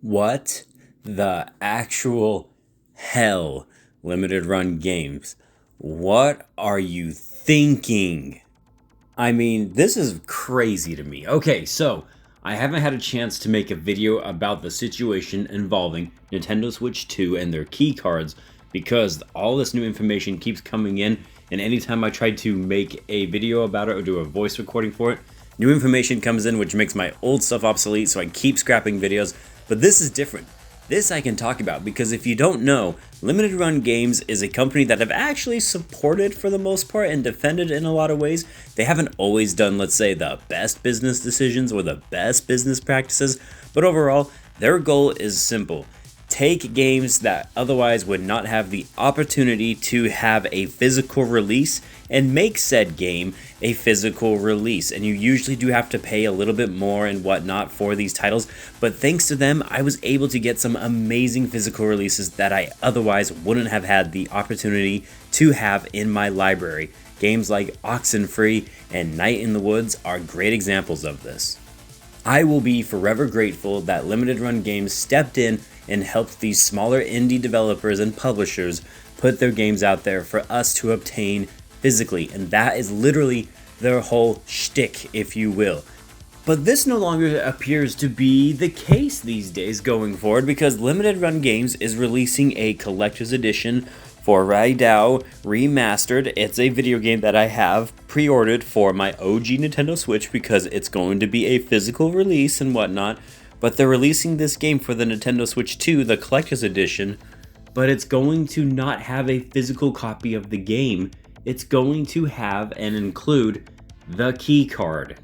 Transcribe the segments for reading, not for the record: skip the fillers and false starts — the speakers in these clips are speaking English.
What the actual hell, limited run games? What are you thinking? I mean, this is crazy to me. Okay, so I haven't had a chance to make a video about the situation involving Nintendo Switch 2 and their key cards because all this new information keeps coming in, and anytime I try to make a video about it or do a voice recording for it, new information comes in which makes my old stuff obsolete, so I keep scrapping videos. But this is different. This I can talk about because if you don't know, Limited Run Games is a company that I've actually supported for the most part and defended in a lot of ways. They haven't always done, let's say, the best business decisions or the best business practices, but overall, their goal is simple. Take games that otherwise would not have the opportunity to have a physical release and make said game a physical release. And you usually do have to pay a little bit more and whatnot for these titles, but thanks to them, I was able to get some amazing physical releases that I otherwise wouldn't have had the opportunity to have in my library. Games like Oxenfree and Night in the Woods are great examples of this. I will be forever grateful that Limited Run Games stepped in and helped these smaller indie developers and publishers put their games out there for us to obtain physically, and that is literally their whole shtick, if you will. But this no longer appears to be the case these days going forward because Limited Run Games is releasing a collector's edition for Raidou Remastered. It's a video game that I have pre-ordered for my OG Nintendo Switch because it's going to be a physical release and whatnot. But they're releasing this game for the Nintendo Switch 2, the collector's edition, but it's going to not have a physical copy of the game. It's going to have and include the key card.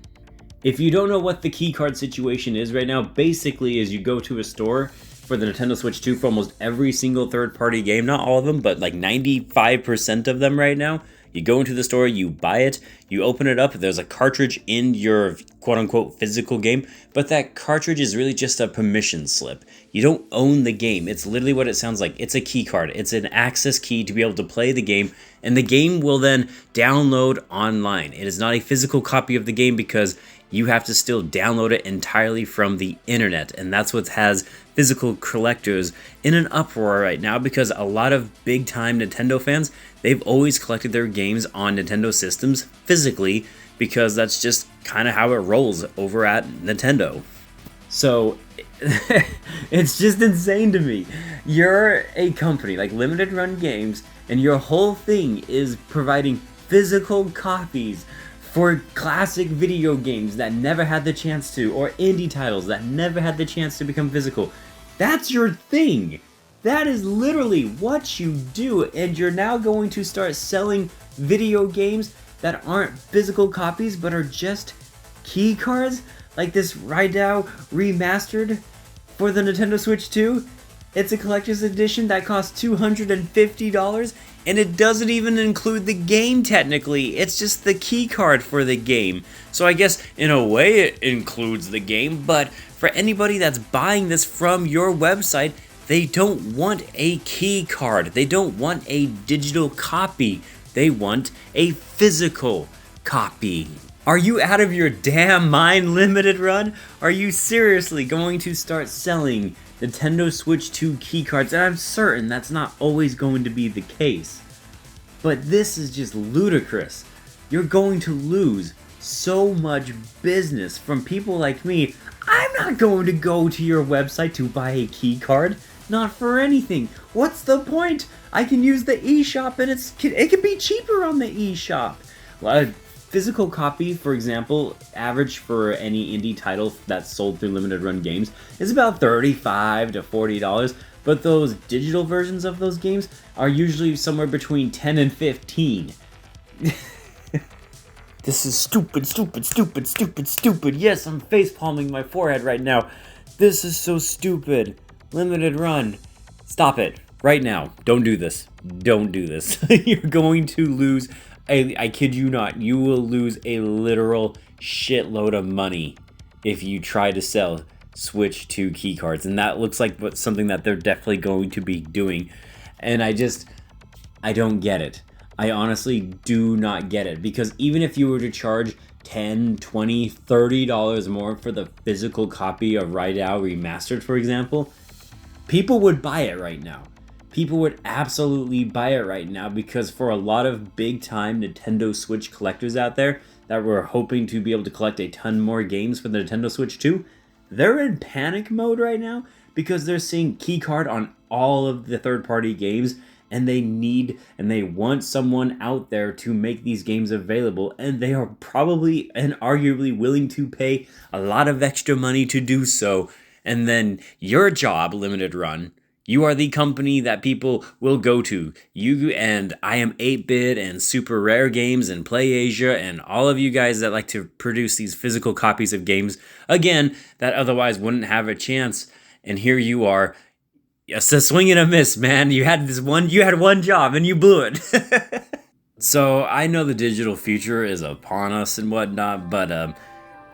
If you don't know what the key card situation is right now, basically is you go to a store for the Nintendo Switch 2 for almost every single third-party game, not all of them, but like 95% of them right now. You go into the store, you buy it, you open it up, there's a cartridge in your quote-unquote physical game, but that cartridge is really just a permission slip. You don't own the game. It's literally what it sounds like. It's a key card. It's an access key to be able to play the game, and the game will then download online. It is not a physical copy of the game because you have to still download it entirely from the internet, and that's what has physical collectors in an uproar right now because a lot of big-time Nintendo fans, they've always collected their games on Nintendo systems physically because that's just kind of how it rolls over at Nintendo. So it's just insane to me. You're a company like Limited Run Games, and your whole thing is providing physical copies for classic video games that never had the chance to, or indie titles that never had the chance to become physical. That's your thing. That is literally what you do, and you're now going to start selling video games that aren't physical copies but are just key cards, like this Raidou Remastered for the Nintendo Switch 2. It's a collector's edition that costs $250, and it doesn't even include the game technically. It's just the key card for the game. So I guess in a way it includes the game, but for anybody that's buying this from your website, they don't want a key card. They don't want a digital copy. They want a physical copy. Are you out of your damn mind, Limited Run? Are you seriously going to start selling Nintendo Switch 2 keycards? And I'm certain that's not always going to be the case. But this is just ludicrous. You're going to lose so much business from people like me. I'm not going to go to your website to buy a keycard. Not for anything. What's the point? I can use the eShop and it can be cheaper on the eShop. A physical copy, for example, average for any indie title that's sold through Limited Run Games is about $35 to $40, but those digital versions of those games are usually somewhere between $10 and $15. This is stupid, stupid, stupid, stupid, stupid. Yes, I'm face-palming my forehead right now. This is so stupid. Limited Run. Stop it. Right now. Don't do this. Don't do this. You're going to lose, I kid you not, you will lose a literal shitload of money if you try to sell Switch 2 keycards. And that looks like something that they're definitely going to be doing. And I don't get it. I honestly do not get it. Because even if you were to charge $10, $20, $30 more for the physical copy of Ride Out Remastered, for example, people would buy it right now. People would absolutely buy it right now, because for a lot of big time Nintendo Switch collectors out there that were hoping to be able to collect a ton more games for the Nintendo Switch 2, they're in panic mode right now because they're seeing keycard on all of the third-party games, and they want someone out there to make these games available, and they are probably and arguably willing to pay a lot of extra money to do so. And then your job, Limited Run, you are the company that people will go to. You and I Am 8-Bit and Super Rare Games and PlayAsia and all of you guys that like to produce these physical copies of games, again, that otherwise wouldn't have a chance. And here you are. It's a swing and a miss, man. You had one job and you blew it. So I know the digital future is upon us and whatnot, but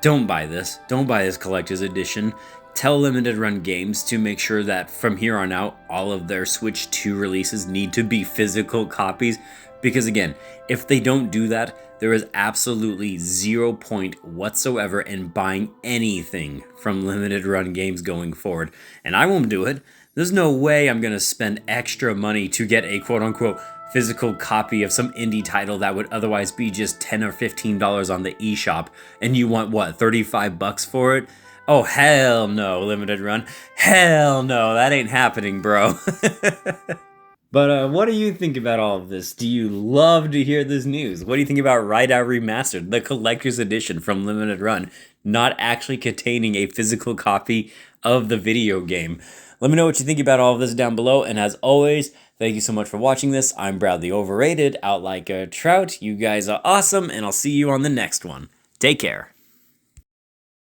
don't buy this. Don't buy this collector's edition. Tell Limited Run Games to make sure that from here on out, all of their Switch 2 releases need to be physical copies. Because again, if they don't do that, there is absolutely 0 point whatsoever in buying anything from Limited Run Games going forward. And I won't do it. There's no way I'm going to spend extra money to get a quote-unquote physical copy of some indie title that would otherwise be just $10 or $15 on the eShop, and you want, what, $35 for it? Oh, hell no, Limited Run. Hell no, that ain't happening, bro. But what do you think about all of this? Do you love to hear this news? What do you think about Ride Out Remastered, the collector's edition from Limited Run, not actually containing a physical copy of the video game? Let me know what you think about all of this down below, and as always, thank you so much for watching this. I'm Bradley Overrated, out like a trout. You guys are awesome, and I'll see you on the next one. Take care.